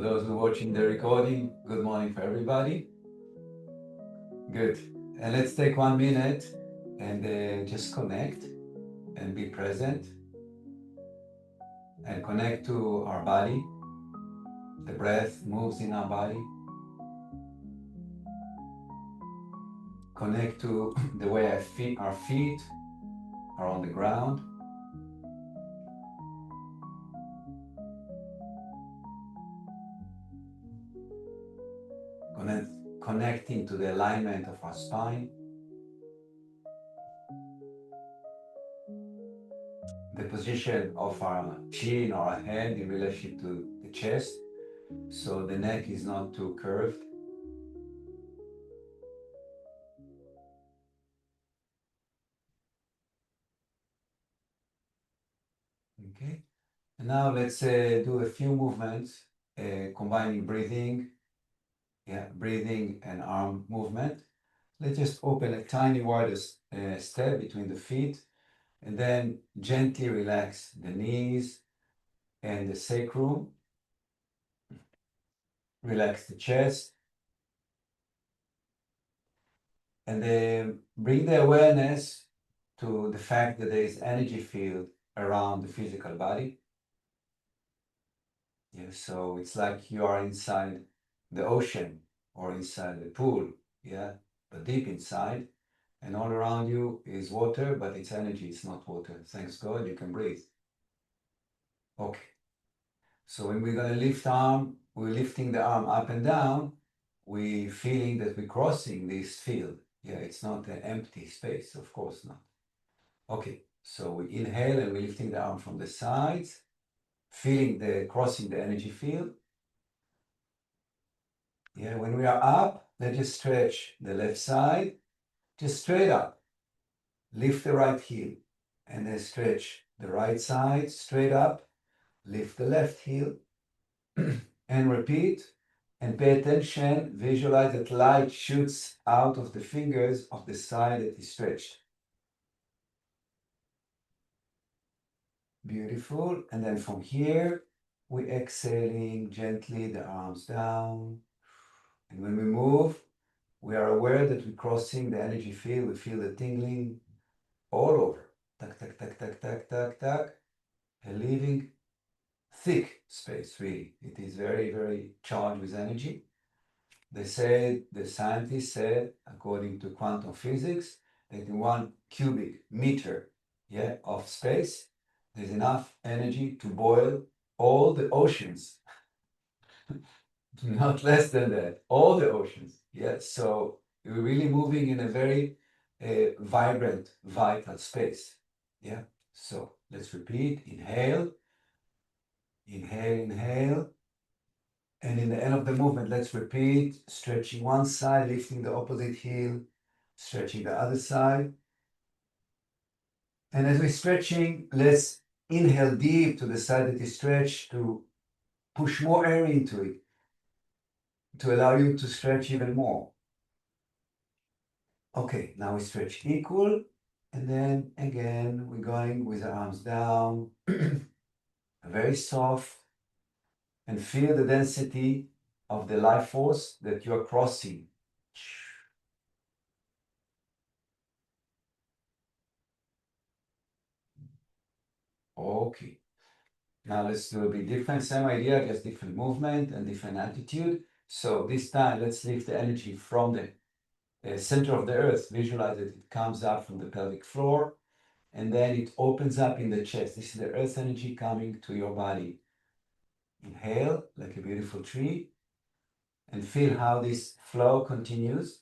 those who are watching the recording, good morning for everybody. Good. And let's take 1 minute and just connect and be present and connect to our body. The breath moves in our body. Connect to the way our feet are on the ground. Connecting to the alignment of our spine. The position of our chin or our head in relationship to the chest, so the neck is not too curved. Okay, and now let's do a few movements combining breathing, breathing and arm movement. Let's just open a tiny wider step between the feet and then gently relax the knees and the sacrum. Relax the chest and then bring the awareness to the fact that there is energy field around the physical body. Yeah, so it's like you are inside the ocean or inside the pool, yeah, but deep inside, and all around you is water, but it's energy, it's not water. Thanks God, you can breathe. Okay. So when we're gonna lift arm, we're lifting the arm up and down, we're feeling that we're crossing this field. Yeah, it's not an empty space, of course not. Okay, so we inhale and we're lifting the arm from the sides, feeling the crossing the energy field. Yeah, when we are up, let's just stretch the left side, just straight up. Lift the right heel and then stretch the right side straight up. Lift the left heel and repeat. And pay attention, visualize that light shoots out of the fingers of the side that is stretched. Beautiful. And then from here, we're exhaling gently the arms down. And when we move, we are aware that we're crossing the energy field. We feel the tingling all over. Tuck, tuck, tuck, tuck, tuck, tuck, tuck. And leaving thick space, really. It is very, very charged with energy. They said, the scientists said, according to quantum physics, that in 1 cubic meter of space, there's enough energy to boil all the oceans. Not less than that, all the oceans. Yeah, so we're really moving in a very vibrant, vital space. Yeah, so let's repeat. Inhale, inhale, inhale. And in the end of the movement, let's repeat, stretching one side, lifting the opposite heel, stretching the other side. And as we're stretching, let's inhale deep to the side that is stretched to push more air into it, to allow you to stretch even more. Okay, now we stretch equal, and then again, we're going with the arms down, very soft, and feel the density of the life force that you are crossing. Okay, now let's do a bit different, same idea, just different movement and different attitude. So this time, let's lift the energy from the center of the earth. Visualize that it comes up from the pelvic floor, and then it opens up in the chest. This is the earth energy coming to your body. Inhale like a beautiful tree and feel how this flow continues.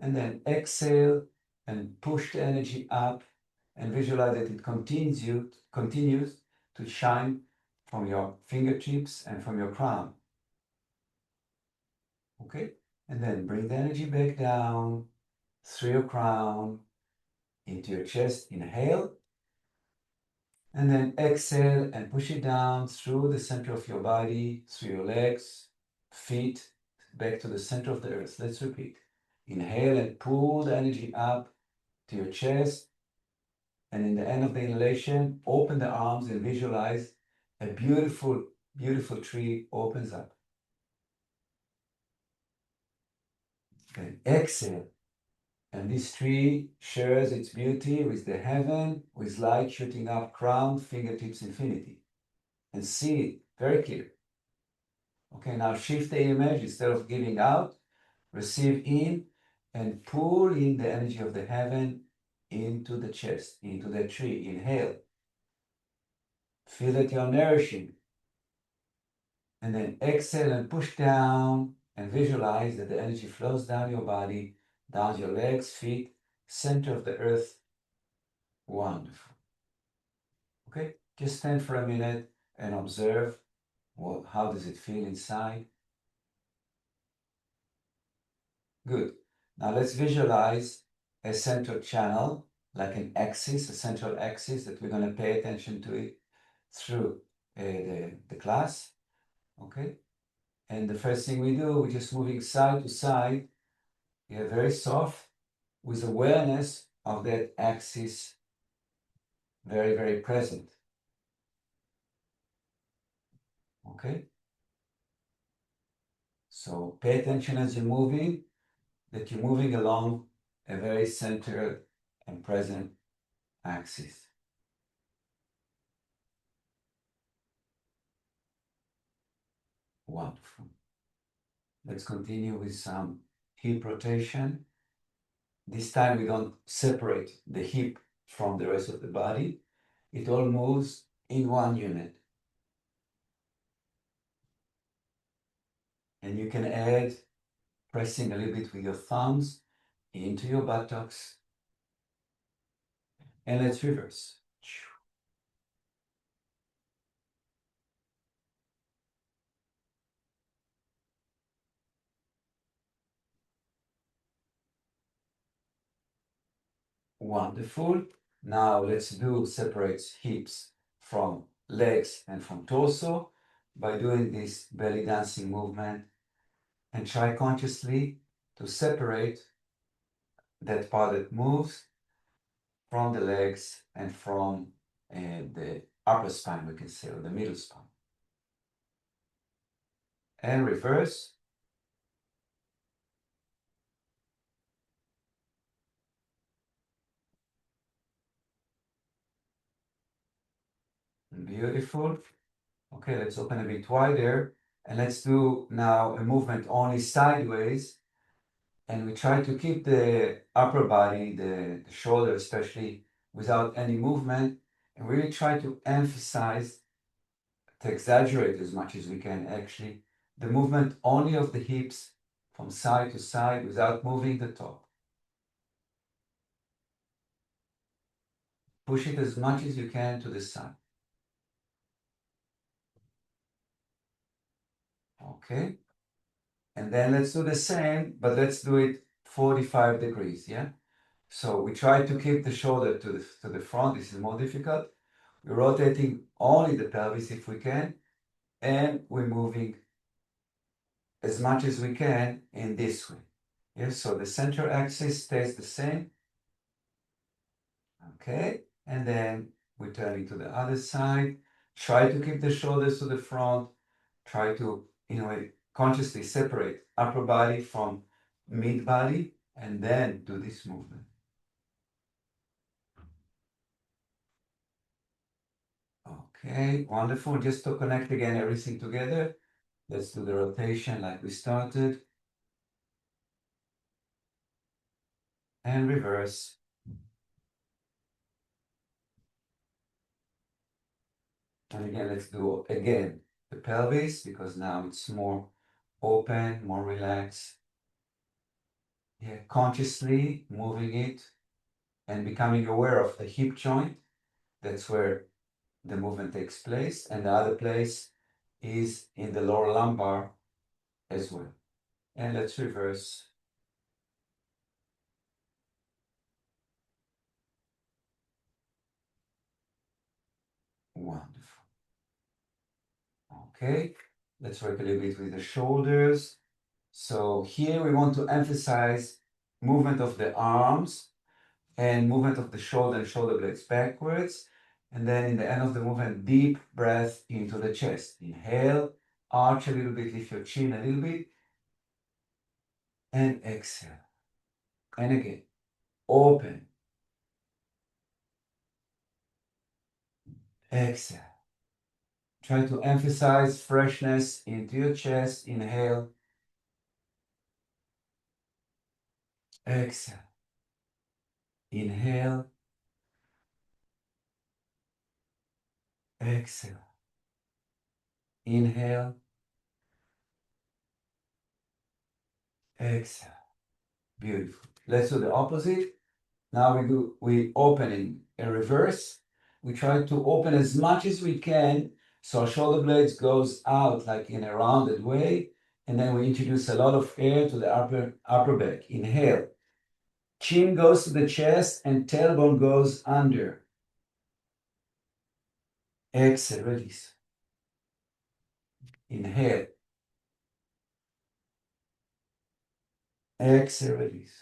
And then exhale and push the energy up and visualize that it continues to shine from your fingertips and from your crown. Okay? And then bring the energy back down through your crown into your chest. Inhale. And then exhale and push it down through the center of your body, through your legs, feet, back to the center of the earth. Let's repeat. Inhale and pull the energy up to your chest. And in the end of the inhalation, open the arms and visualize a beautiful beautiful tree opens up. Then exhale. And this tree shares its beauty with the heaven, with light shooting up, crown, fingertips, infinity. And see it very clear. Okay, now shift the image. Instead of giving out, receive in and pull in the energy of the heaven into the chest, into the tree. Inhale. Feel that you're nourishing. And then exhale and push down and visualize that the energy flows down your body, down your legs, feet, center of the earth. Wonderful. Okay, just stand for a minute and observe how does it feel inside. Good. Now let's visualize a central channel, like an axis, a central axis that we're going to pay attention to it through the class. Okay. And the first thing we do, we're just moving side to side. Yeah, very soft, with awareness of that axis very, very present. Okay. So pay attention as you're moving, that you're moving along a very centered and present axis. Wonderful. Let's continue with some hip rotation. This time we don't separate the hip from the rest of the body. It all moves in one unit. And you can add pressing a little bit with your thumbs into your buttocks. And let's reverse. Wonderful. Now let's do separate hips from legs and from torso by doing this belly dancing movement, and try consciously to separate that part that moves from the legs and from the upper spine, we can say, or the middle spine. And reverse. Beautiful. Okay, let's open a bit wider, and let's do now a movement only sideways. And we try to keep the upper body, the shoulder especially, without any movement, and really try to emphasize, to exaggerate as much as we can actually, the movement only of the hips from side to side without moving the top. Push it as much as you can to the side. Okay. And then let's do the same, but let's do it 45 degrees, yeah? So we try to keep the shoulder to the front. This is more difficult. We're rotating only the pelvis if we can, and we're moving as much as we can in this way. Yes, so the center axis stays the same. Okay, and then we're turning to the other side. Try to keep the shoulders to the front. Try to, in a way, consciously separate upper body from mid body, and then do this movement. Okay, wonderful. Just to connect again everything together, let's do the rotation like we started. And reverse. And again, let's do again the pelvis, because now it's more open, more relaxed. Yeah, consciously moving it and becoming aware of the hip joint. That's where the movement takes place. And the other place is in the lower lumbar as well. And let's reverse. Wonderful. Okay, let's work a little bit with the shoulders. So here we want to emphasize movement of the arms and movement of the shoulder and shoulder blades backwards. And then in the end of the movement, deep breath into the chest. Inhale, arch a little bit, lift your chin a little bit, and exhale. And again, open, exhale. Try to emphasize freshness into your chest. Inhale, exhale. Inhale, exhale. Inhale, exhale. Beautiful. Let's do the opposite. Now we open in reverse. We try to open as much as we can so our shoulder blades goes out like in a rounded way. And then we introduce a lot of air to the upper back. Inhale. Chin goes to the chest and tailbone goes under. Exhale, release. Inhale. Exhale, release.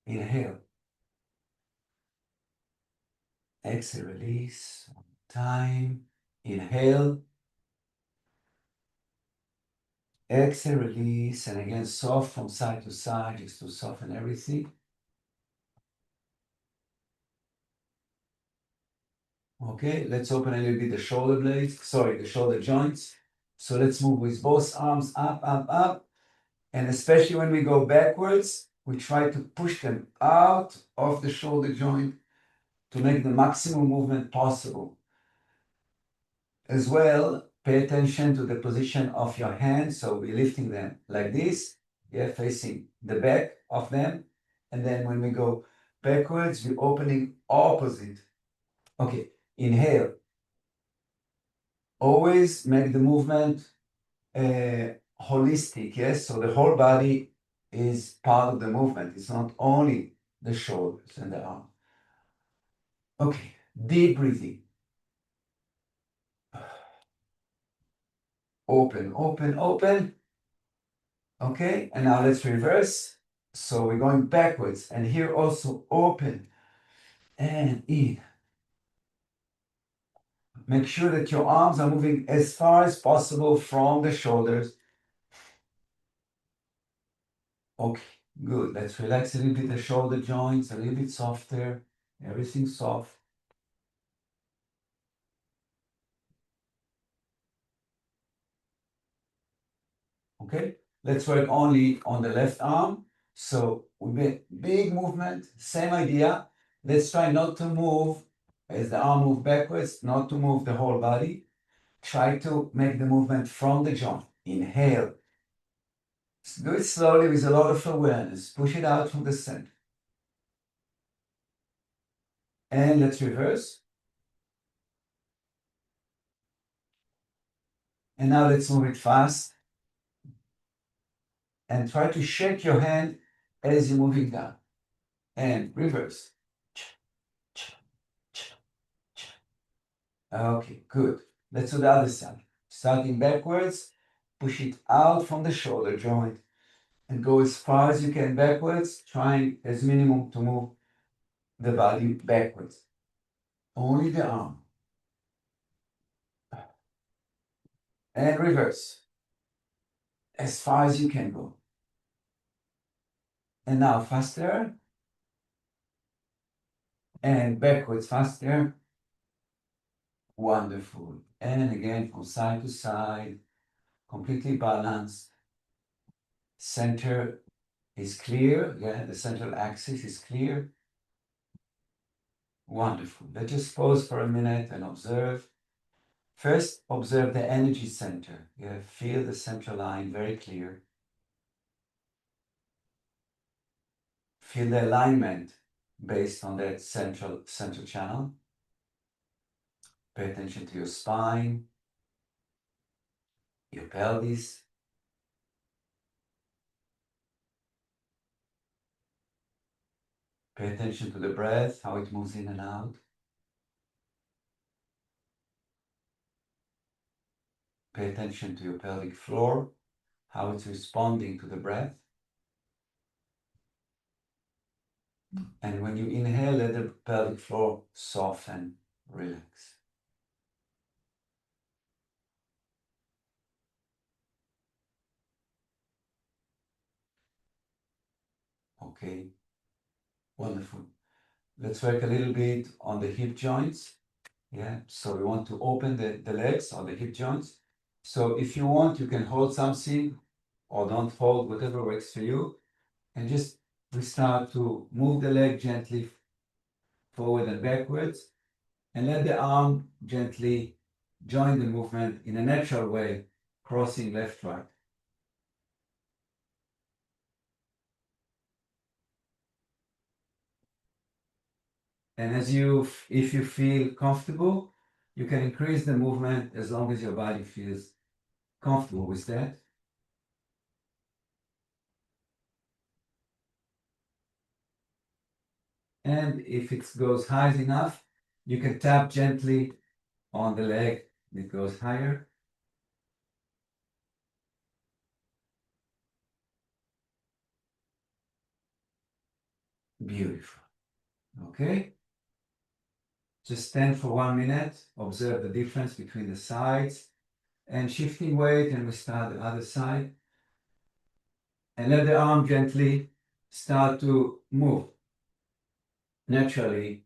Inhale. Exhale, release. One time. Inhale. Exhale, release. And again, soft from side to side, just to soften everything. Okay, let's open a little bit the shoulder blades, sorry, the shoulder joints. So let's move with both arms up, up, up. And especially when we go backwards, we try to push them out of the shoulder joint to make the maximum movement possible. As well, pay attention to the position of your hands. So we're lifting them like this, yeah, facing the back of them. And then when we go backwards, we're opening opposite. Okay, inhale. Always make the movement holistic, yes? So the whole body is part of the movement. It's not only the shoulders and the arm. Okay, deep breathing. Open, open, open. Okay, and now let's reverse. So we're going backwards, and here also open and in. Make sure that your arms are moving as far as possible from the shoulders. Okay, good. Let's relax a little bit the shoulder joints, a little bit softer. Everything soft. Okay, let's work only on the left arm. So we make big movement, same idea. Let's try not to move as the arm moves backwards, not to move the whole body. Try to make the movement from the joint. Inhale. Do it slowly with a lot of awareness. Push it out from the center. And let's reverse. And now let's move it fast. And try to shake your hand as you're moving down. And reverse. Okay, good. Let's do the other side. Starting backwards, push it out from the shoulder joint and go as far as you can backwards, trying as minimum to move the body backwards. Only the arm. And reverse. As far as you can go. And now faster. And backwards faster. Wonderful. And again, from side to side, completely balanced. Center is clear. Yeah, the central axis is clear. Wonderful. Let's just pause for a minute and observe. First, observe the energy center. Yeah, feel the central line very clear. Feel the alignment based on that central channel. Pay attention to your spine, your pelvis. Pay attention to the breath, how it moves in and out. Pay attention to your pelvic floor, how it's responding to the breath. And when you inhale, let the pelvic floor soften, relax. Okay, wonderful. Let's work a little bit on the hip joints. Yeah, so we want to open the legs or the hip joints. So if you want, you can hold something or don't hold, whatever works for you. And just we start to move the leg gently forward and backwards, and let the arm gently join the movement in a natural way, crossing left, right. And if you feel comfortable, you can increase the movement as long as your body feels comfortable with that. And if it goes high enough, you can tap gently on the leg that goes higher. Beautiful. Okay. Just stand for 1 minute, observe the difference between the sides, and shifting weight, and we start the other side. And let the arm gently start to move naturally,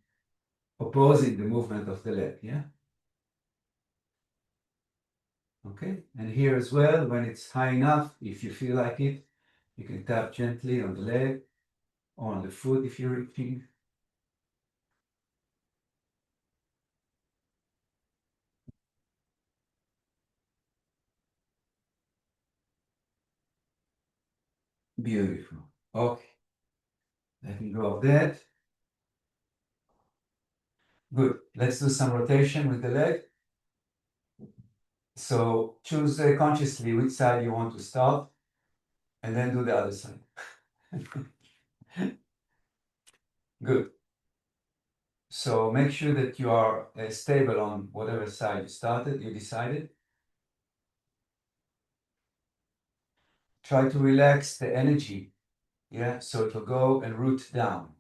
opposing the movement of the leg. Yeah. Okay. And here as well, when it's high enough, if you feel like it, you can tap gently on the leg or on the foot if you're reaching. Beautiful. Okay. Let me go of that. Good. Let's do some rotation with the leg. So choose consciously which side you want to start, and then do the other side. Good. So make sure that you are stable on whatever side you decided. Try to relax the energy. Yeah, so it will go and root down.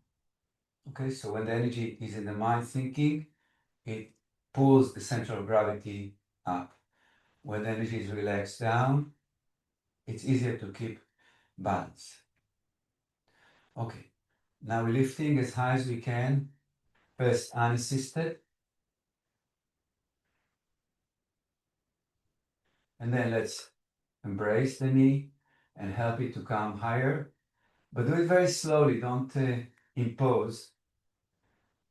Okay, so when the energy is in the mind thinking, it pulls the center of gravity up. When the energy is relaxed down, it's easier to keep balance. Okay, now we're lifting as high as we can, first unassisted, and then let's embrace the knee and help it to come higher, but do it very slowly, don't impose.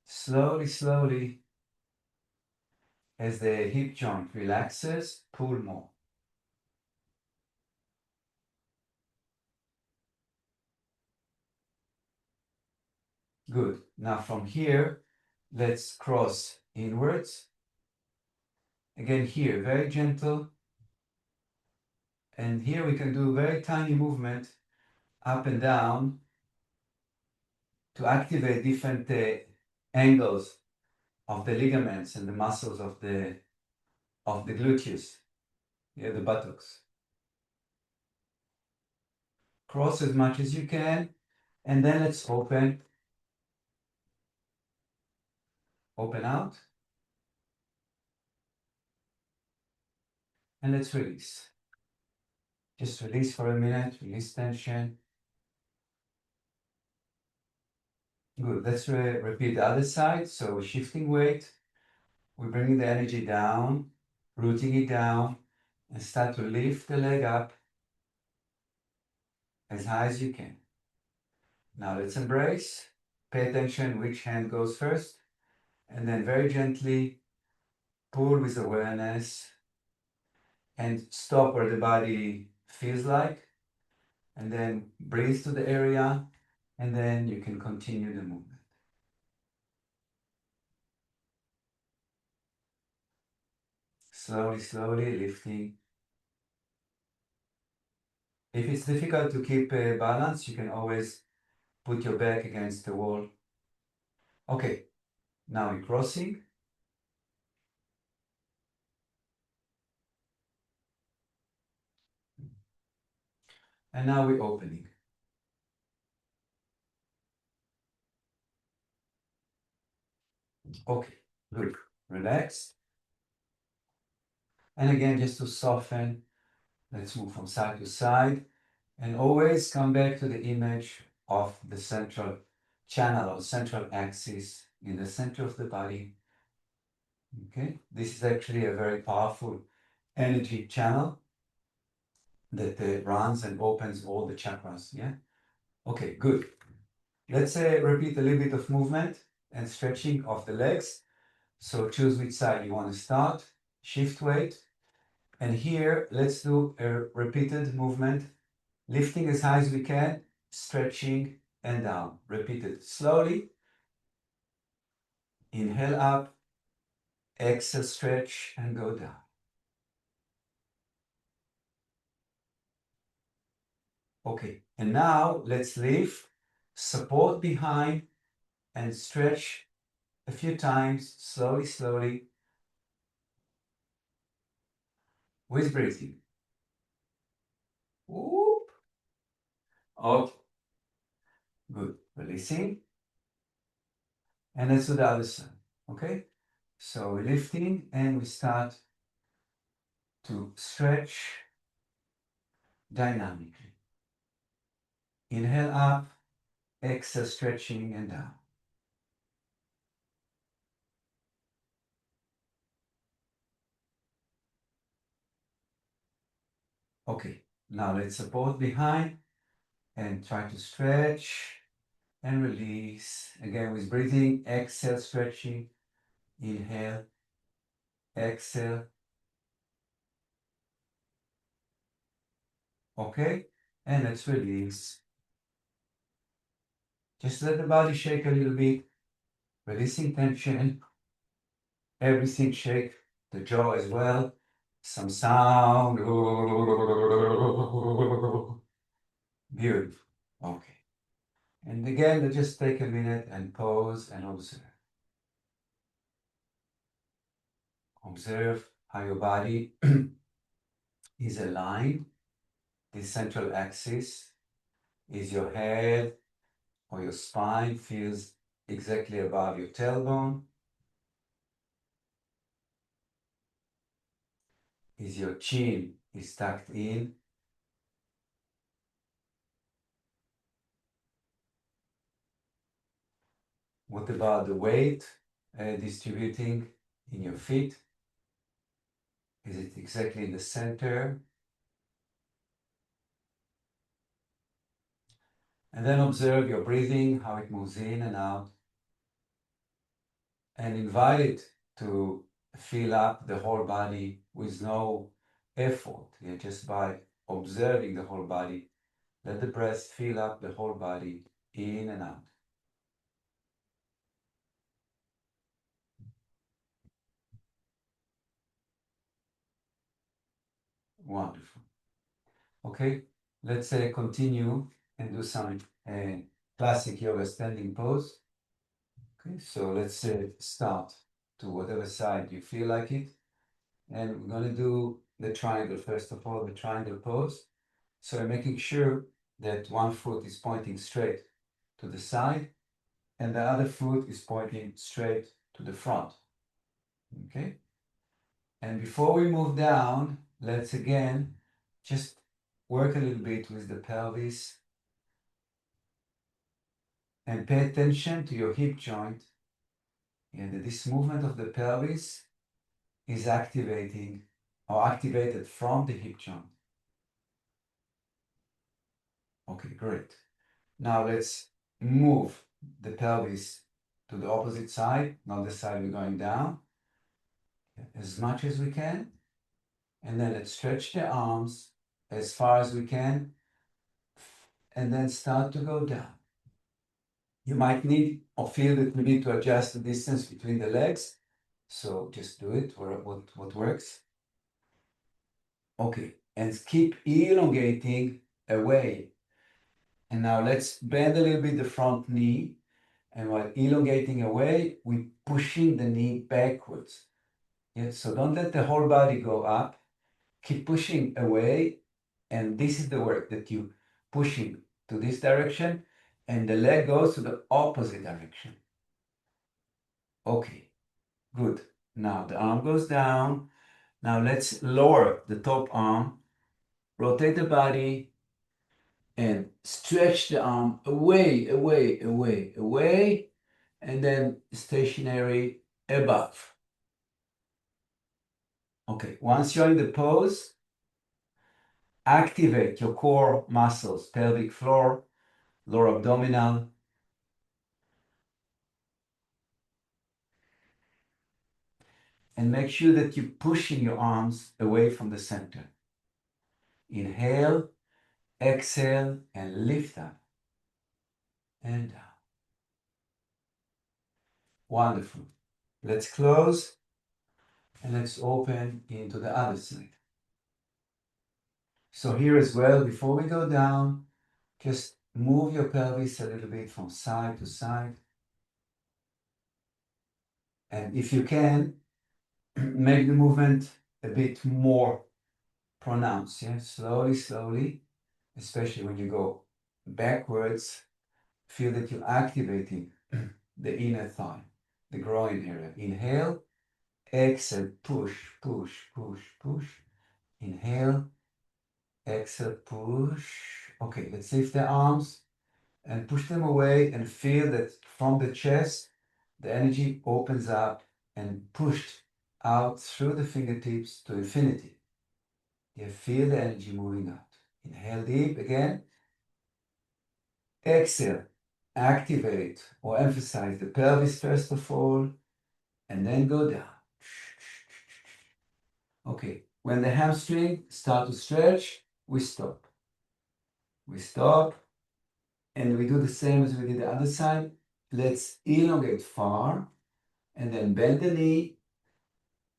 Slowly, slowly, as the hip joint relaxes, pull more. Good. Now from here, let's cross inwards. Again here, very gentle. And here we can do very tiny movement up and down to activate different angles of the ligaments and the muscles of the gluteus, yeah, the buttocks. Cross as much as you can, and then let's open out, and let's release. Just release for a minute, release tension. Good, let's repeat the other side. So we're shifting weight, we're bringing the energy down, rooting it down, and start to lift the leg up as high as you can. Now let's embrace. Pay attention which hand goes first, and then very gently pull with awareness and stop where the body feels like, and then breathe to the area, and then you can continue the movement. Slowly, slowly lifting. If it's difficult to keep a balance, you can always put your back against the wall. Okay, now we're crossing. And now we're opening. Okay, good. Relax. And again, just to soften, let's move from side to side and always come back to the image of the central channel or central axis in the center of the body. Okay, this is actually a very powerful energy channel that runs and opens all the chakras. Yeah. Okay, good. Let's repeat a little bit of movement and stretching of the legs. So choose which side you want to start, shift weight. And here, let's do a repeated movement, lifting as high as we can, stretching and down. Repeat it slowly. Inhale up, exhale, stretch and go down. Okay, and now let's lift, support behind and stretch a few times, slowly, slowly, with breathing. Whoop. Okay, good. Releasing. And let's do the other side, okay? So we're lifting and we start to stretch dynamically. Inhale up, exhale, stretching and down. Okay, now let's support behind and try to stretch and release. Again with breathing, exhale, stretching, inhale, exhale. Okay, and let's release. Just let the body shake a little bit, releasing tension. Everything shake, the jaw as well. Some sound. Beautiful. Okay. And again, let's just take a minute and pause and observe. Observe how your body is aligned. The central axis is your head or your spine feels exactly above your tailbone. Is your chin is tucked in. What about the weight distributing in your feet? Is it exactly in the center? And then observe your breathing, how it moves in and out. And invite it to fill up the whole body with no effort. Yeah, just by observing the whole body. Let the breath fill up the whole body in and out. Wonderful. Okay, let's continue and do some classic yoga standing pose. Okay, so let's start to whatever side you feel like it. And we're going to do the triangle first of all, the triangle pose. So I'm making sure that one foot is pointing straight to the side and the other foot is pointing straight to the front. Okay? And before we move down, let's again just work a little bit with the pelvis and pay attention to your hip joint. And this movement of the pelvis is activating or activated from the hip joint. Okay, great. Now let's move the pelvis to the opposite side, not the side we're going down, as much as we can. And then let's stretch the arms as far as we can, and then start to go down. You might need or feel that we need to adjust the distance between the legs. So just do it, what works. Okay, and keep elongating away. And now let's bend a little bit the front knee. And while elongating away, we're pushing the knee backwards. Yeah, so don't let the whole body go up. Keep pushing away. And this is the work that you pushing to this direction. And the leg goes to the opposite direction. Okay, good. Now the arm goes down. Now let's lower the top arm, rotate the body, and stretch the arm away, away, away, away, and then stationary above. Okay, once you're in the pose, activate your core muscles, pelvic floor, lower abdominal, and make sure that you're pushing your arms away from the center. Inhale, exhale, and lift up and down. Wonderful. Let's close and let's open into the other side. So here as well, before we go down, just move your pelvis a little bit from side to side. And if you can, make the movement a bit more pronounced. Yeah? Slowly, slowly, especially when you go backwards, feel that you're activating the inner thigh, the groin area. Inhale, exhale, push, push, push, push. Inhale, exhale, push. Okay, let's lift the arms and push them away and feel that from the chest, the energy opens up and pushed out through the fingertips to infinity. You feel the energy moving out. Inhale deep again. Exhale. Activate or emphasize the pelvis first of all, and then go down. Okay, when the hamstring start to stretch, we stop. We stop, and we do the same as we did the other side. Let's elongate far, and then bend the knee,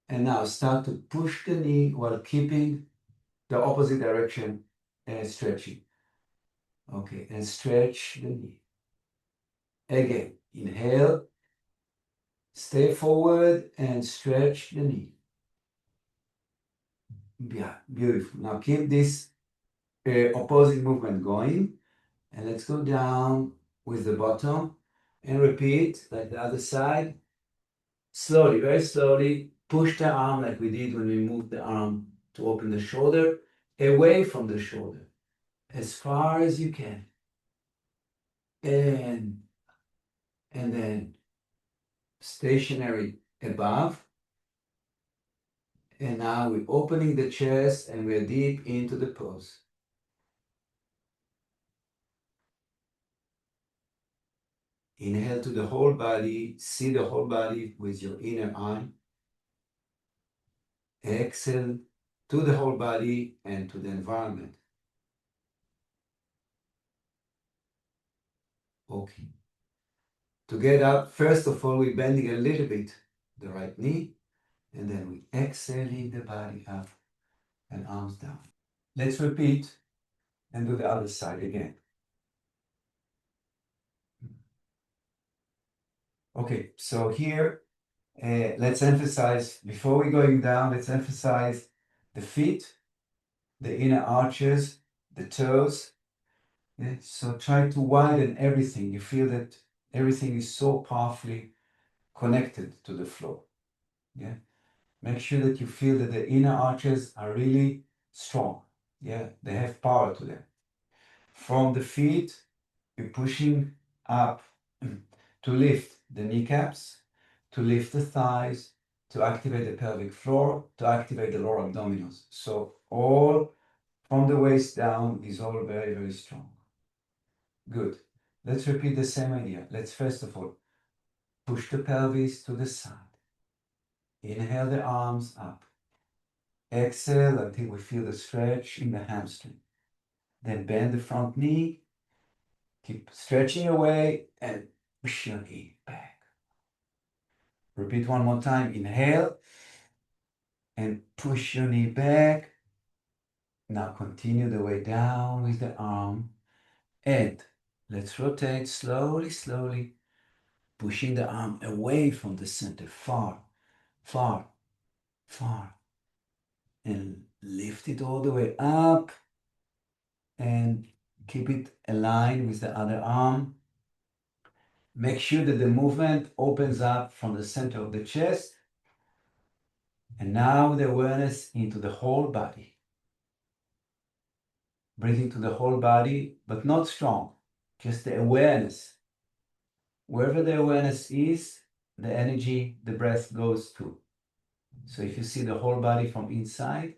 and now start to push the knee while keeping the opposite direction and stretching. Okay, and stretch the knee. Again, inhale, stay forward and stretch the knee. Yeah, beautiful. Now keep this opposite movement going, and let's go down with the bottom and repeat like the other side. Slowly, very slowly, push the arm like we did when we moved the arm to open the shoulder, away from the shoulder, as far as you can. And then stationary above. And now we're opening the chest and we're deep into the pose. Inhale to the whole body, see the whole body with your inner eye. Exhale to the whole body and to the environment. Okay. To get up, first of all, we're bending a little bit the right knee, and then we exhaling the body up and arms down. Let's repeat and do the other side again. Okay, so here, let's emphasize, before we're going down, let's emphasize the feet, the inner arches, the toes. Yeah? So try to widen everything. You feel that everything is so powerfully connected to the floor. Yeah. Make sure that you feel that the inner arches are really strong. Yeah, they have power to them. From the feet, you're pushing up to lift the kneecaps, to lift the thighs, to activate the pelvic floor, to activate the lower abdominals. So all from the waist down is all very, very strong. Good. Let's repeat the same idea. Let's first of all push the pelvis to the side. Inhale the arms up. Exhale until we feel the stretch in the hamstring. Then bend the front knee. Keep stretching away and push your knee back. Repeat one more time. Inhale and push your knee back. Now continue the way down with the arm. And let's rotate slowly, slowly, pushing the arm away from the center, far, far, far. And lift it all the way up and keep it aligned with the other arm. Make sure that the movement opens up from the center of the chest. And now the awareness into the whole body. Breathing to the whole body, but not strong, just the awareness. Wherever the awareness is, the energy, the breath goes to. So if you see the whole body from inside,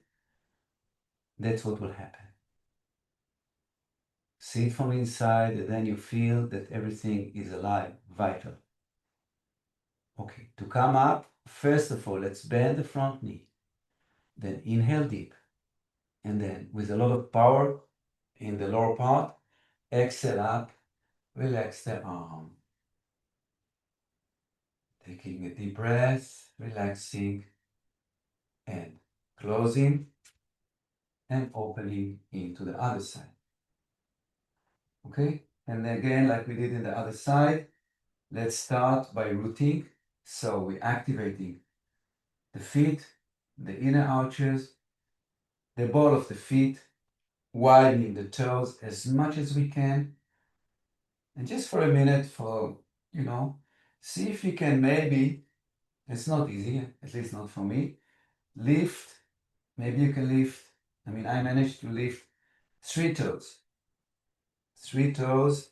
that's what will happen. See it from inside, and then you feel that everything is alive, vital. Okay, to come up, first of all, let's bend the front knee. Then inhale deep. And then with a lot of power in the lower part, exhale up, relax the arm. Taking a deep breath, relaxing, and closing, and opening into the other side. Okay? And again, like we did in the other side, let's start by rooting. So we're activating the feet, the inner arches, the ball of the feet, widening the toes as much as we can. And just for a minute, see if you can maybe, it's not easy, at least not for me, lift. Maybe you can lift, I managed to lift 3 toes. 3 toes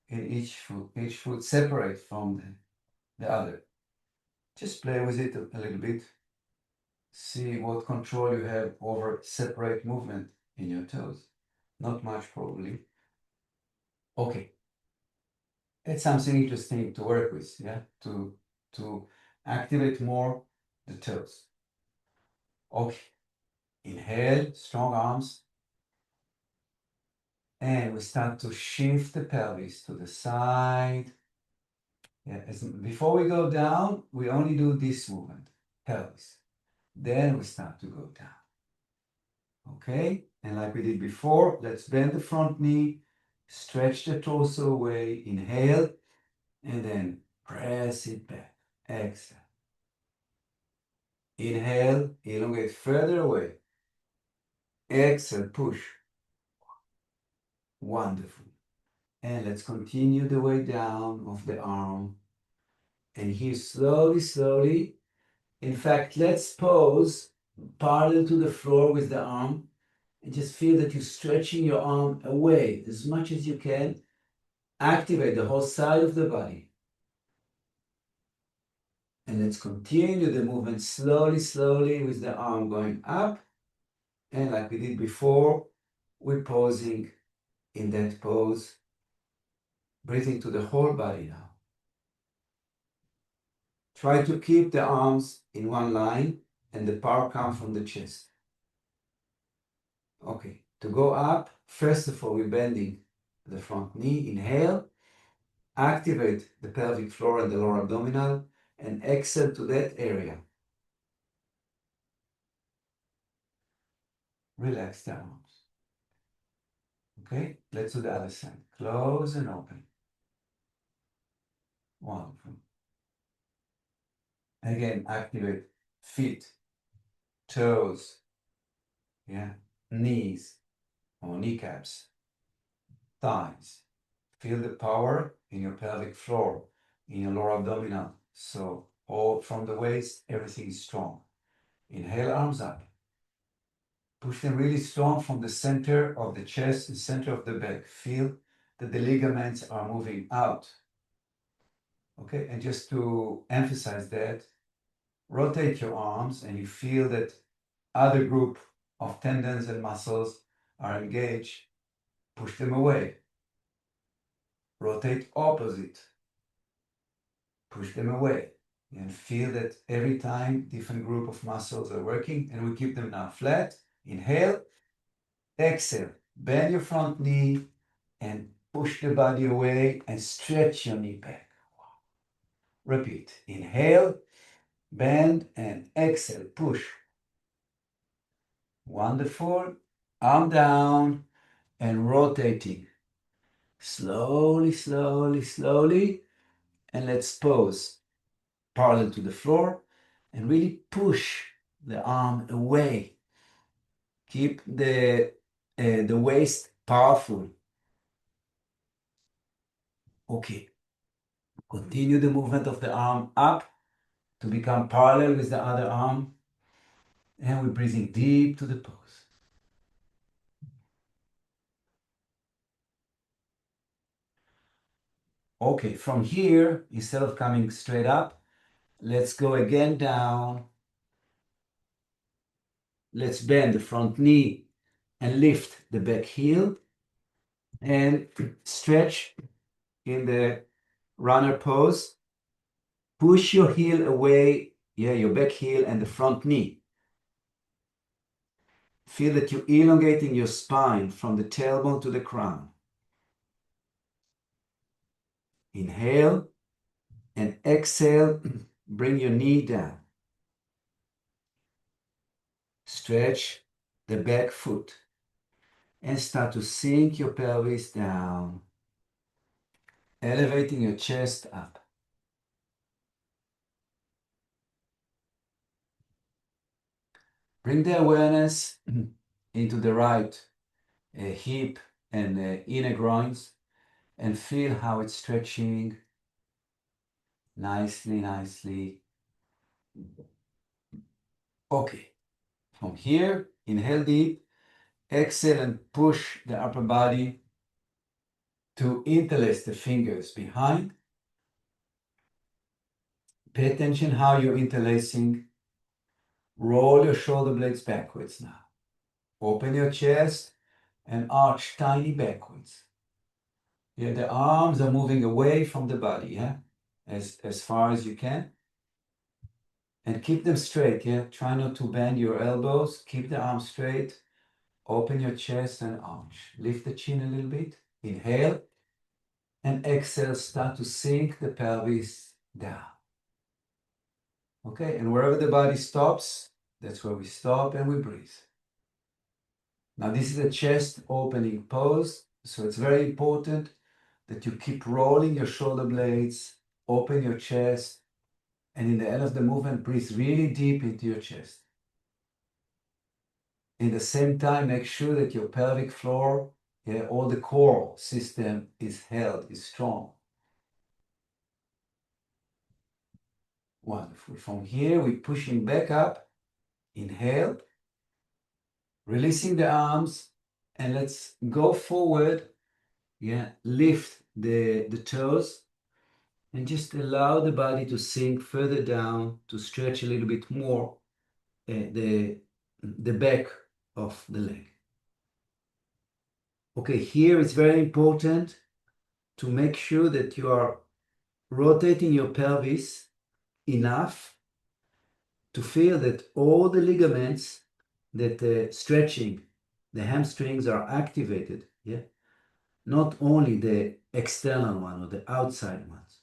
in each foot separate from the other. Just play with it a little bit. See what control you have over separate movement in your toes. Not much, probably. Okay. It's something interesting to work with, yeah? To activate more the toes. Okay. Inhale, strong arms. And we start to shift the pelvis to the side. Yeah, before we go down, we only do this movement, pelvis. Then we start to go down. Okay, and like we did before, let's bend the front knee, stretch the torso away, inhale, and then press it back. Exhale. Inhale, elongate further away. Exhale, push. Wonderful. And let's continue the way down of the arm. And here slowly, slowly. In fact, let's pose parallel to the floor with the arm and just feel that you're stretching your arm away as much as you can. Activate the whole side of the body. And let's continue the movement slowly, slowly with the arm going up. And like we did before, we're posing in that pose, breathing to the whole body now. Try to keep the arms in one line and the power comes from the chest. Okay, to go up, first of all, we're bending the front knee. Inhale, activate the pelvic floor and the lower abdominal, and exhale to that area. Relax the arms. Okay, let's do the other side. Close and open. Wonderful. Again, activate feet, toes, yeah, knees or kneecaps, thighs. Feel the power in your pelvic floor, in your lower abdominal. So all from the waist, everything is strong. Inhale, arms up. Push them really strong from the center of the chest and center of the back. Feel that the ligaments are moving out. Okay, and just to emphasize that, rotate your arms and you feel that other group of tendons and muscles are engaged. Push them away. Rotate opposite. Push them away. And feel that every time different group of muscles are working, and we keep them now flat. Inhale, exhale, bend your front knee and push the body away and stretch your knee back. Repeat. Inhale, bend, and exhale, push. Wonderful. Arm down and rotating. Slowly, slowly, slowly. And let's pose parallel to the floor and really push the arm away. Keep the waist powerful. Okay. Continue the movement of the arm up to become parallel with the other arm. And we're breathing deep to the pose. Okay, from here, instead of coming straight up, let's go again down. Let's bend the front knee and lift the back heel and stretch in the runner pose. Push your heel away, your back heel and the front knee. Feel that you're elongating your spine from the tailbone to the crown. Inhale and exhale, bring your knee down. Stretch the back foot and start to sink your pelvis down, elevating your chest up. Bring the awareness into the right hip and inner groins and feel how it's stretching nicely, nicely. Okay, from here, inhale deep, exhale and push the upper body to interlace the fingers behind. Pay attention how you're interlacing. Roll your shoulder blades backwards now. Open your chest and arch tiny backwards. The arms are moving away from the body, as far as you can. And keep them straight, Try not to bend your elbows. Keep the arms straight. Open your chest and arch. Lift the chin a little bit. Inhale. And exhale, start to sink the pelvis down. Okay, and wherever the body stops, that's where we stop and we breathe. Now, this is a chest opening pose, so it's very important that you keep rolling your shoulder blades, open your chest, and in the end of the movement, breathe really deep into your chest. In the same time, make sure that your pelvic floor, all the core system is held, is strong. Wonderful. From here, we're pushing back up. Inhale, releasing the arms, and let's go forward. Lift the toes and just allow the body to sink further down, to stretch a little bit more the back of the leg. Okay, here it's very important to make sure that you are rotating your pelvis enough to feel that all the ligaments that stretching the hamstrings are activated, not only the external one or the outside ones.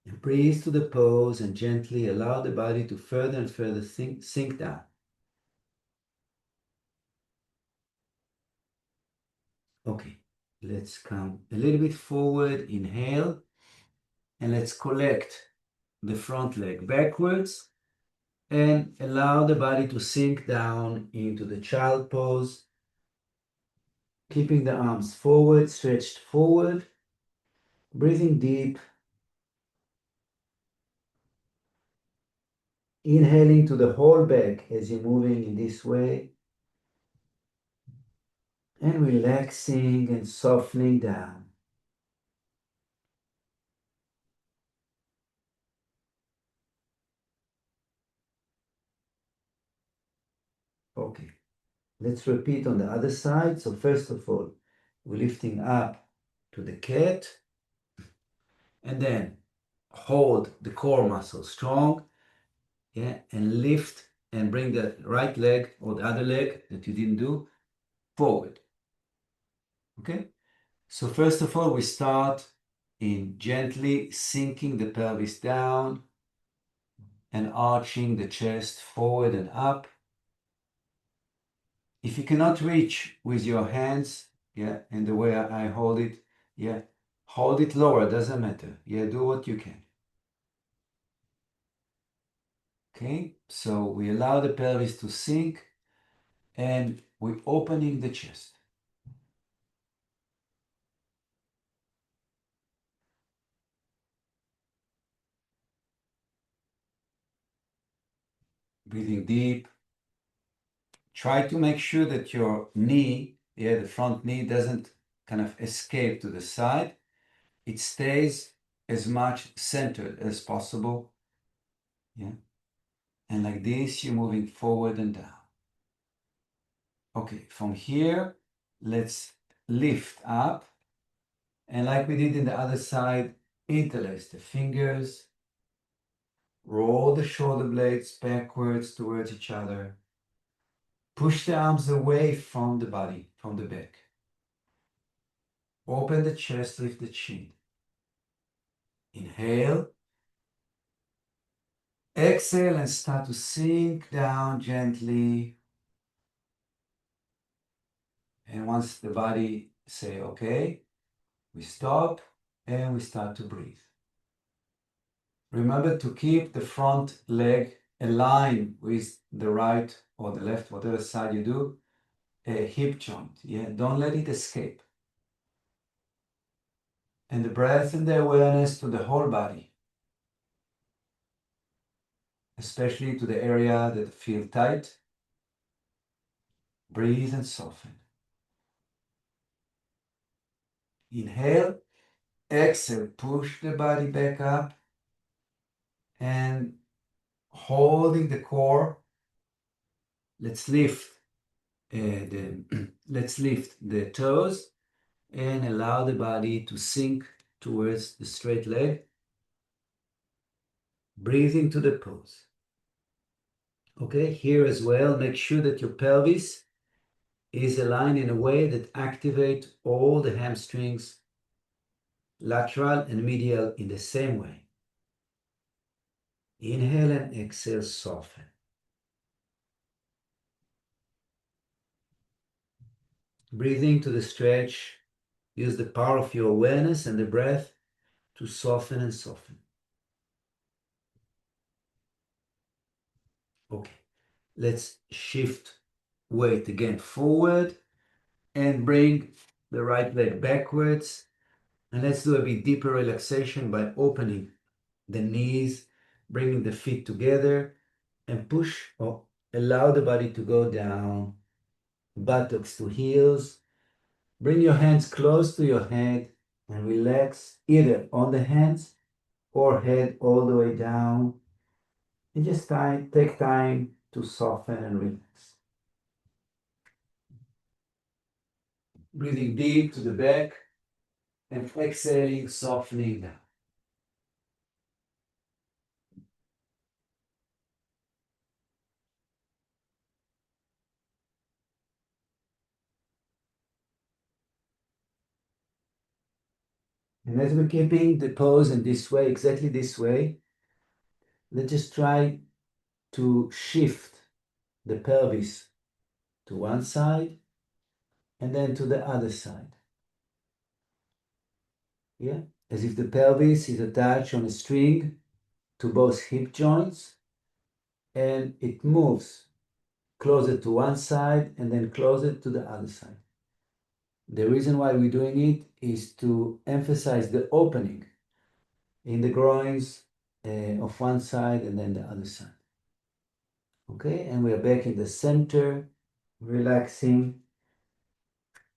And breathe to the pose and gently allow the body to further and further sink down. Okay, let's come a little bit forward. Inhale, and let's collect the front leg backwards and allow the body to sink down into the child pose, keeping the arms forward, stretched forward, breathing deep, inhaling to the whole back as you're moving in this way, and relaxing and softening down. Okay, let's repeat on the other side. So first of all, we're lifting up to the cat, and then hold the core muscle strong, and lift and bring the right leg or the other leg that you didn't do forward. Okay, so first of all, we start in gently sinking the pelvis down and arching the chest forward and up. If you cannot reach with your hands, and the way I hold it, hold it lower, doesn't matter. Do what you can. Okay, so we allow the pelvis to sink and we're opening the chest. Breathing deep. Try to make sure that your knee, the front knee, doesn't kind of escape to the side. It stays as much centered as possible. Yeah. And like this, you're moving forward and down. Okay, from here, let's lift up. And like we did in the other side, interlace the fingers, roll the shoulder blades backwards towards each other. Push the arms away from the body, from the back. Open the chest, lift the chin. Inhale. Exhale and start to sink down gently. And once the body say, okay, we stop and we start to breathe. Remember to keep the front leg aligned with the right or the left, whatever side you do, a hip joint. Yeah, don't let it escape. And the breath and the awareness to the whole body, especially to the area that feel tight. Breathe and soften. Inhale, exhale, push the body back up and holding the core. Let's lift let's lift the toes and allow the body to sink towards the straight leg. Breathe into the pose. Okay, here as well, make sure that your pelvis is aligned in a way that activates all the hamstrings, lateral and medial in the same way. Inhale and exhale, soften. Breathing to the stretch. Use the power of your awareness and the breath to soften and soften. Okay, let's shift weight again forward and bring the right leg backwards. And let's do a bit deeper relaxation by opening the knees, bringing the feet together and push or allow the body to go down, buttocks to heels. Bring your hands close to your head and relax either on the hands or head all the way down. And just take time to soften and relax. Breathing deep to the back and exhaling, softening down. And as we're keeping the pose in this way, exactly this way, let's just try to shift the pelvis to one side and then to the other side. Yeah, as if the pelvis is attached on a string to both hip joints and it moves closer to one side and then closer to the other side. The reason why we're doing it is to emphasize the opening in the groins of one side and then the other side. Okay, and we're back in the center, relaxing.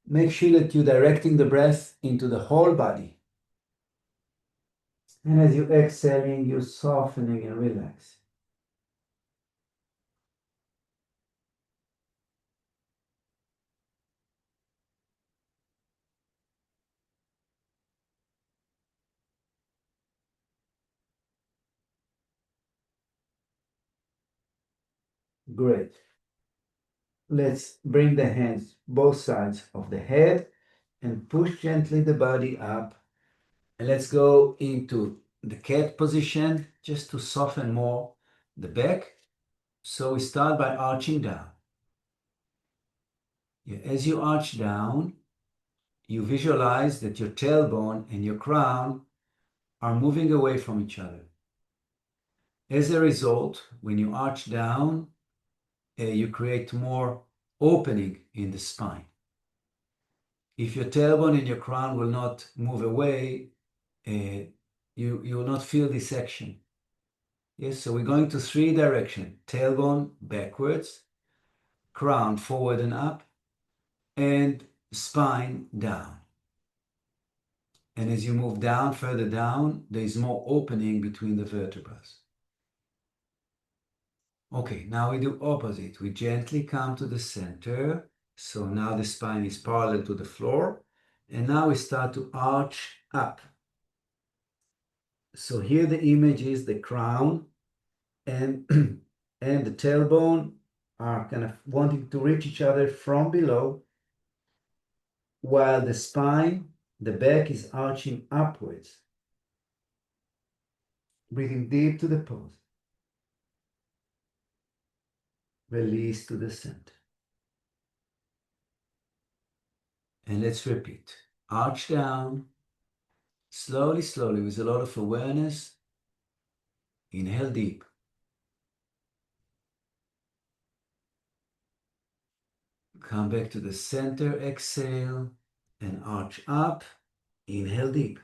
Make sure that you're directing the breath into the whole body. And as you're exhaling, you're softening and relaxing. Great. Let's bring the hands both sides of the head and push gently the body up. And let's go into the cat position just to soften more the back. So we start by arching down. As you arch down, you visualize that your tailbone and your crown are moving away from each other. As a result, when you arch down, you create more opening in the spine. If your tailbone and your crown will not move away, you will not feel this action. Yes, so we're going to three directions: tailbone backwards, crown forward and up, and spine down. And as you move down, further down, there's more opening between the vertebrae. Okay, now we do opposite. We gently come to the center. So now the spine is parallel to the floor. And now we start to arch up. So here the image is the crown and, and the tailbone are kind of wanting to reach each other from below, while the spine, the back is arching upwards. Breathing deep to the pose. Release to the center. And let's repeat. Arch down, slowly, slowly, with a lot of awareness. Inhale deep. Come back to the center, exhale, and arch up. Inhale deep.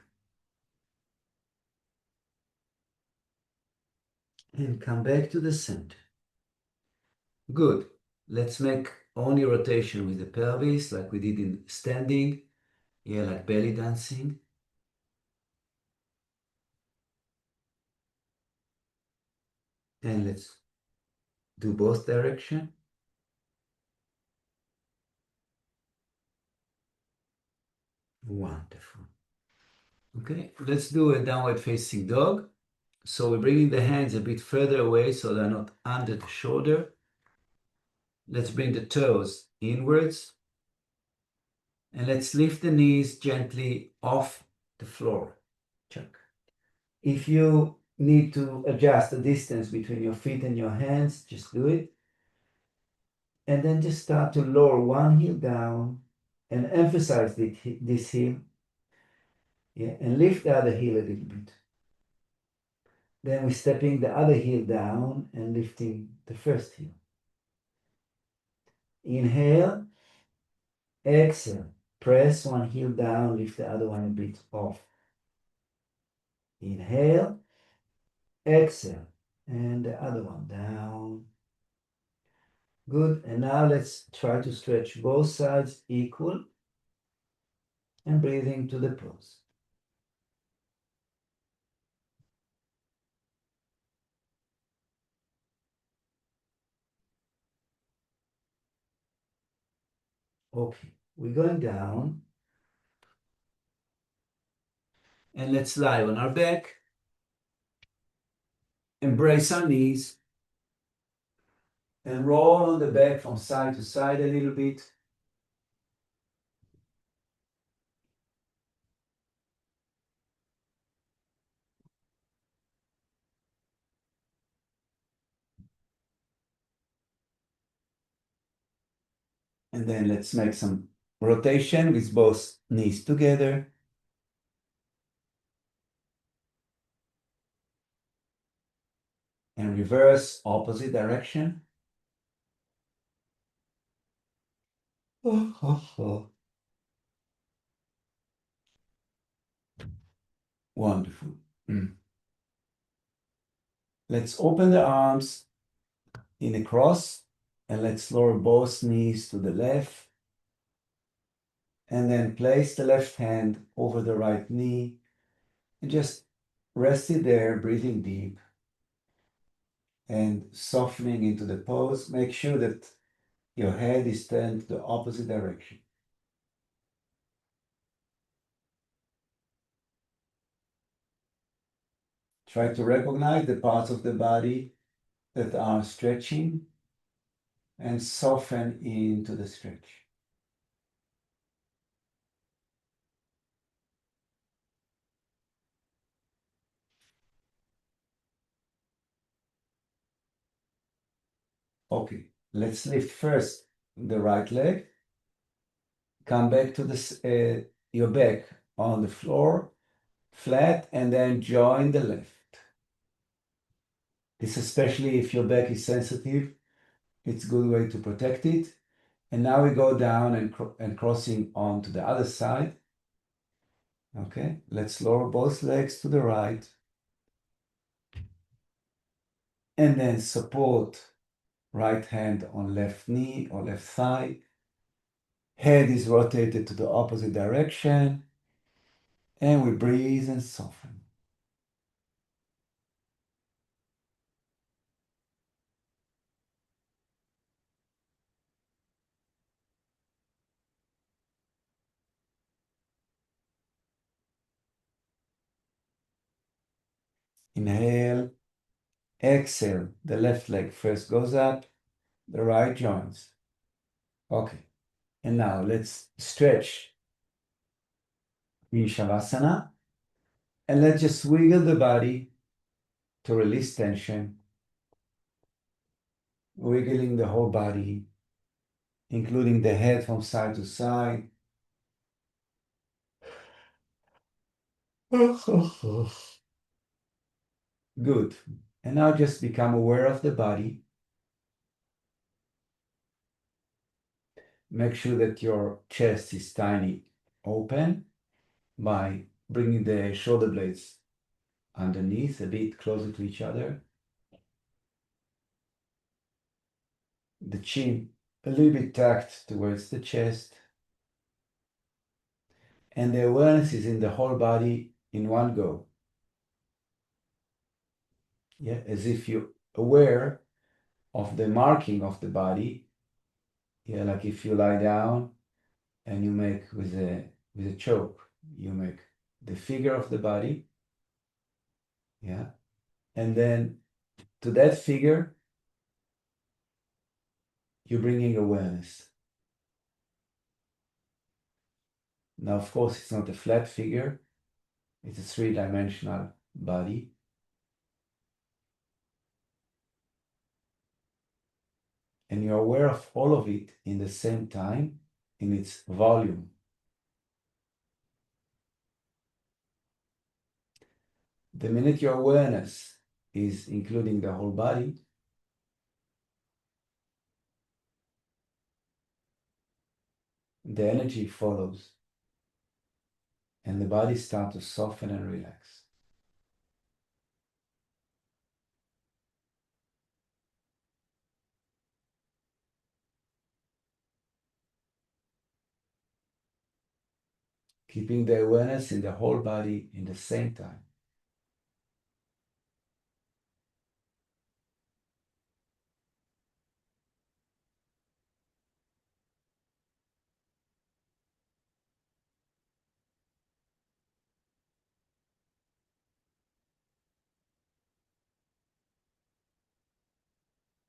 And come back to the center. Good. Let's make only rotation with the pelvis, like we did in standing. Yeah, like belly dancing. And let's do both direction. Wonderful. Okay, let's do a downward facing dog. So we're bringing the hands a bit further away so they're not under the shoulder. Let's bring the toes inwards. And let's lift the knees gently off the floor. Check. If you need to adjust the distance between your feet and your hands, just do it. And then just start to lower one heel down and emphasize this heel. Yeah, and lift the other heel a little bit. Then we're stepping the other heel down and lifting the first heel. Inhale, exhale. Press one heel down, lift the other one a bit off. Inhale, exhale, and the other one down. Good, and now let's try to stretch both sides equal and breathing to the pose. Okay, we're going down. And let's lie on our back. Embrace our knees. And roll on the back from side to side a little bit. And then let's make some rotation with both knees together. And reverse, opposite direction. Oh, oh, oh. Wonderful. Let's open the arms in a cross and let's lower both knees to the left. And then place the left hand over the right knee and just rest it there, breathing deep and softening into the pose. Make sure that your head is turned the opposite direction. Try to recognize the parts of the body that are stretching and soften into the stretch. Okay, let's lift first the right leg. Come back to your back on the floor, flat, and then join the left. This especially if your back is sensitive, it's a good way to protect it. And now we go down and crossing on to the other side. Okay, let's lower both legs to the right. And then support right hand on left knee or left thigh. Head is rotated to the opposite direction. And we breathe and soften. Inhale, exhale. The left leg first goes up, the right joins. Okay. And now let's stretch in Shavasana. And let's just wiggle the body to release tension. Wiggling the whole body, including the head from side to side. Good. And now just become aware of the body. Make sure that your chest is tiny open by bringing the shoulder blades underneath a bit closer to each other. The chin a little bit tucked towards the chest. And the awareness is in the whole body in one go. Yeah, as if you're aware of the marking of the body. Yeah, like if you lie down and you make with a choke, you make the figure of the body. Yeah. And then to that figure, you're bringing awareness. Now, of course, it's not a flat figure. It's a three-dimensional body. And you're aware of all of it in the same time in its volume. The minute your awareness is including the whole body, the energy follows and the body starts to soften and relax. Keeping the awareness in the whole body in the same time.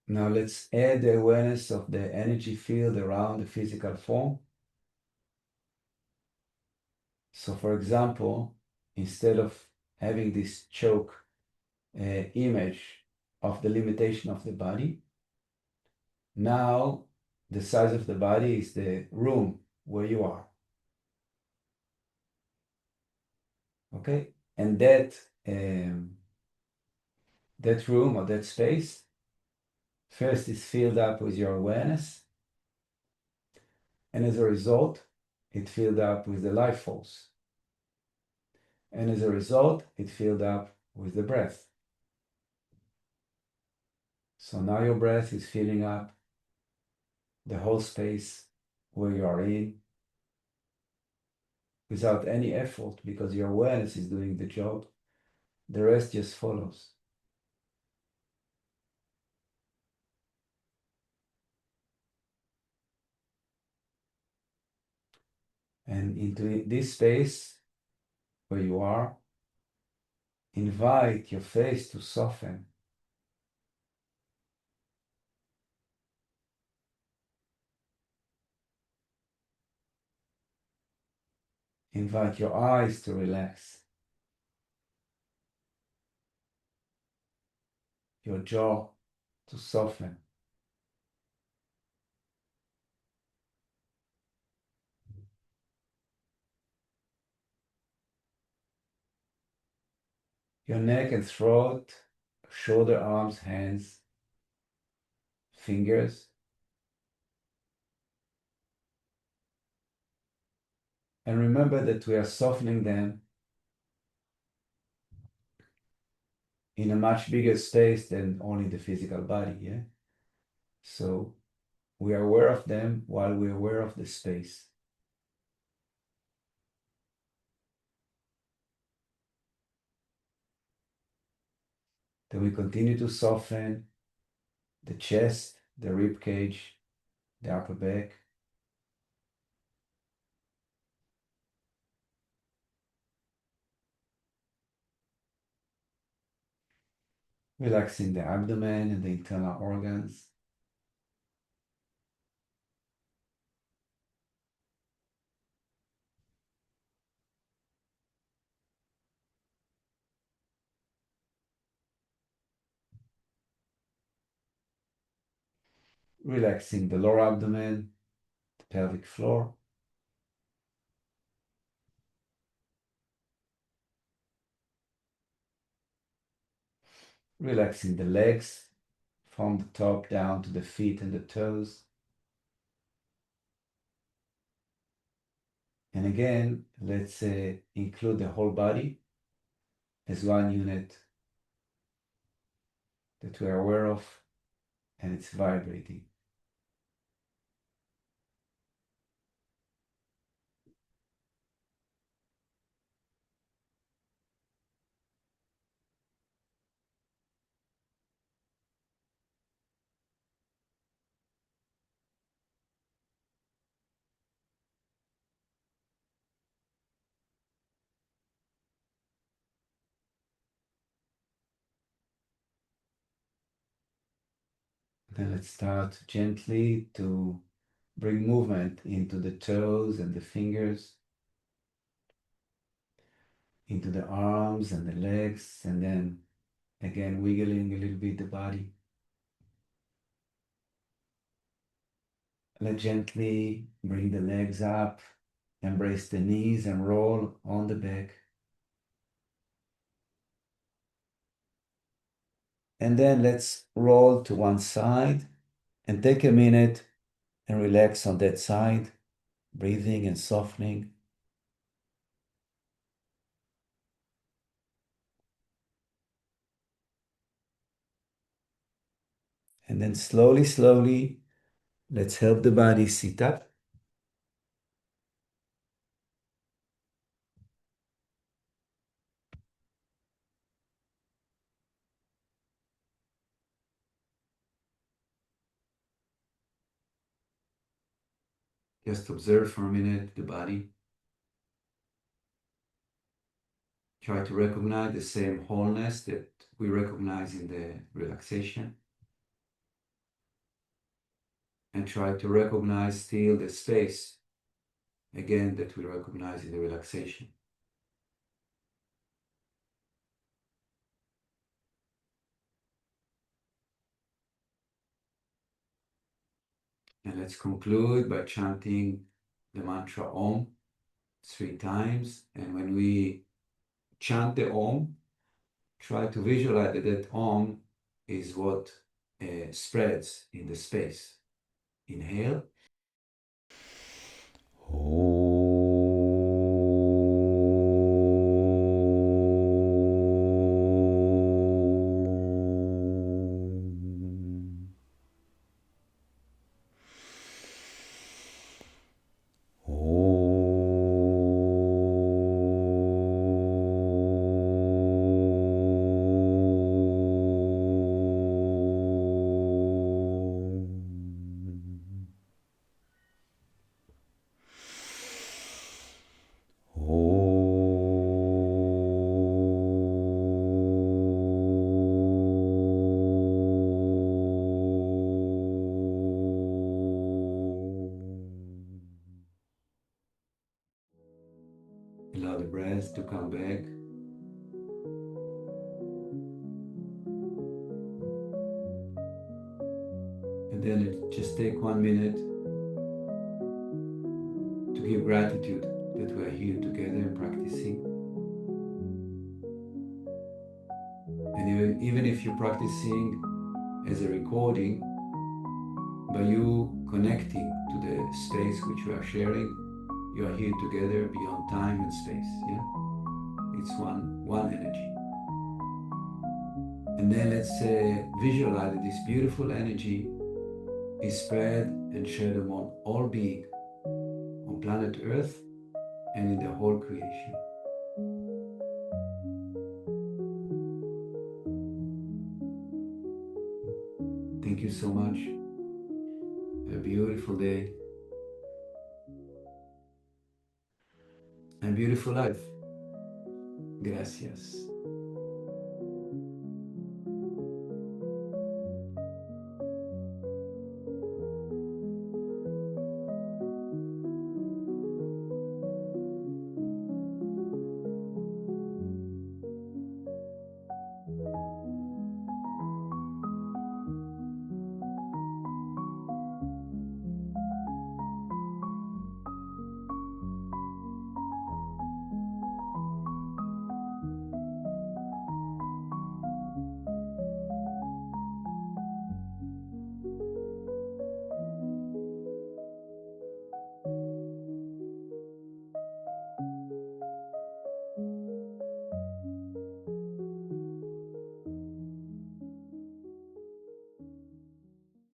Now let's add the awareness of the energy field around the physical form. So for example, instead of having this choke image of the limitation of the body, now the size of the body is the room where you are. Okay? And that room or that space first is filled up with your awareness, and as a result, it filled up with the life force. And as a result, it filled up with the breath. So now your breath is filling up the whole space where you are in without any effort because your awareness is doing the job. The rest just follows. And into this space where you are, invite your face to soften. Invite your eyes to relax. Your jaw to soften. Your neck and throat, shoulder, arms, hands, fingers. And remember that we are softening them in a much bigger space than only the physical body, yeah? So we are aware of them while we're aware of the space. Then we continue to soften the chest, the rib cage, the upper back. Relaxing the abdomen and the internal organs. Relaxing the lower abdomen, the pelvic floor. Relaxing the legs from the top down to the feet and the toes. And again, let's include the whole body as one unit that we are aware of, and it's vibrating. Then let's start gently to bring movement into the toes and the fingers, into the arms and the legs, and then again wiggling a little bit the body. Let's gently bring the legs up, embrace the knees and roll on the back. And then let's roll to one side and take a minute and relax on that side, breathing and softening. And then slowly, slowly, let's help the body sit up. Just observe for a minute the body. Try to recognize the same wholeness that we recognize in the relaxation. And try to recognize still the space, again, that we recognize in the relaxation. And let's conclude by chanting the mantra Om 3 times. And when we chant the Om, try to visualize that Om is what spreads in the space. Inhale. Allow the breath to come back. And then just take 1 minute to give gratitude that we are here together practicing. And even if you're practicing as a recording, by you connecting to the space which we are sharing, you are here together beyond time and space. Yeah, it's one energy. And then let's visualize that this beautiful energy is spread and shared among all beings on planet Earth and in the whole creation. Thank you so much. A beautiful day and beautiful life. Gracias.